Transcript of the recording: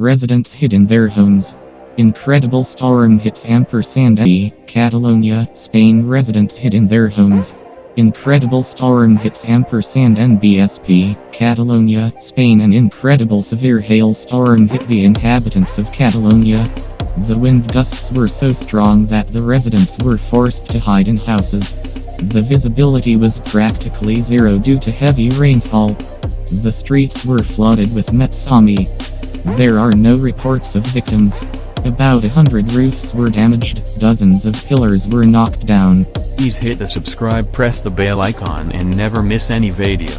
Residents hid in their homes. Incredible storm hits &B, Catalonia, Spain. Residents hid in their homes. Incredible storm hits &NBSP, Catalonia, Spain. An incredible severe hailstorm hit the inhabitants of Catalonia. The wind gusts were so strong that the residents were forced to hide in houses. The visibility was practically zero due to heavy rainfall. The streets were flooded with Metsami. There are no reports of victims. About 100 roofs were damaged, dozens of pillars were knocked down. Please hit the subscribe, press the bell icon and never miss any video.